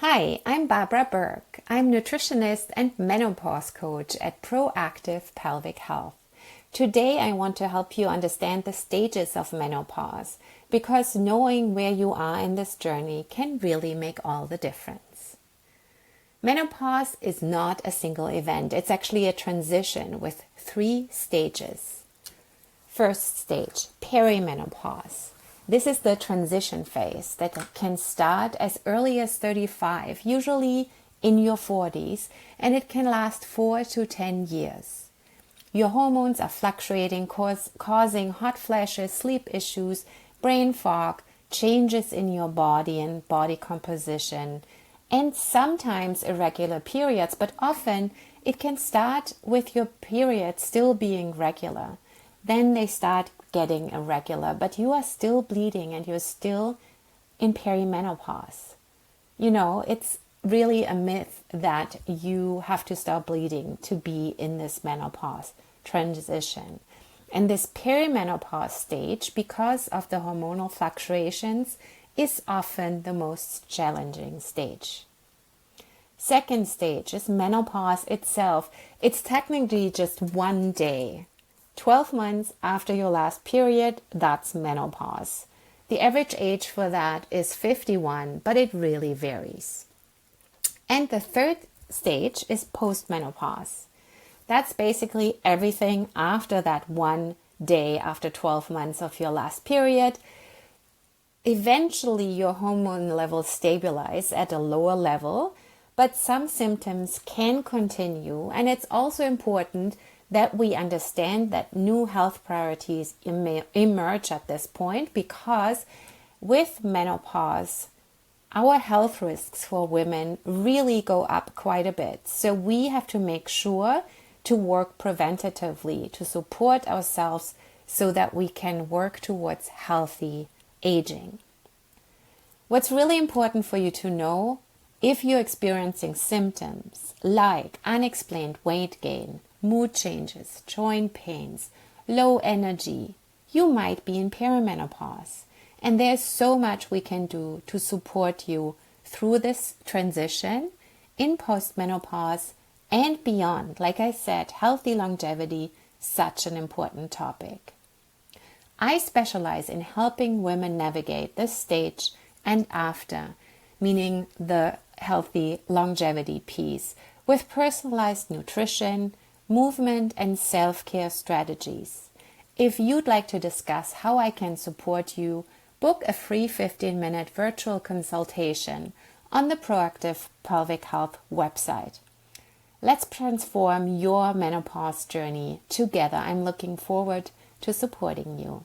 Hi, I'm Barbara Birke. I'm nutritionist and menopause coach at Proactive Pelvic Health. Today I want to help you understand the stages of menopause because knowing where you are in this journey can really make all the difference. Menopause is not a single event. It's actually a transition with 3 stages. First stage, perimenopause. This is the transition phase that can start as early as 35, usually in your 40s, and it can last 4 to 10 years. Your hormones are fluctuating, causing hot flashes, sleep issues, brain fog, changes in your body and body composition, and sometimes irregular periods, but often it can start with your period still being regular. Then they start getting irregular, but you are still bleeding and you're still in perimenopause. You know, it's really a myth that you have to stop bleeding to be in this menopause transition. And this perimenopause stage, because of the hormonal fluctuations, is often the most challenging stage. Second stage is menopause itself. It's technically just one day. 12 months after your last period, that's menopause. The average age for that is 51, but it really varies. And the third stage is postmenopause. That's basically everything after that one day after 12 months of your last period. Eventually, your hormone levels stabilize at a lower level, but some symptoms can continue, and it's also important that we understand that new health priorities emerge at this point, because with menopause, our health risks for women really go up quite a bit. So we have to make sure to work preventatively to support ourselves so that we can work towards healthy aging. What's really important for you to know, if you're experiencing symptoms like unexplained weight gain, mood changes, joint pains, low energy, you might be in perimenopause. And there's so much we can do to support you through this transition in postmenopause and beyond. Like I said, healthy longevity, such an important topic. I specialize in helping women navigate this stage and after, meaning the healthy longevity piece, with personalized nutrition, movement, and self-care strategies. If you'd like to discuss how I can support you, book a free 15-minute virtual consultation on the Proactive Pelvic Health website. Let's transform your menopause journey together. I'm looking forward to supporting you.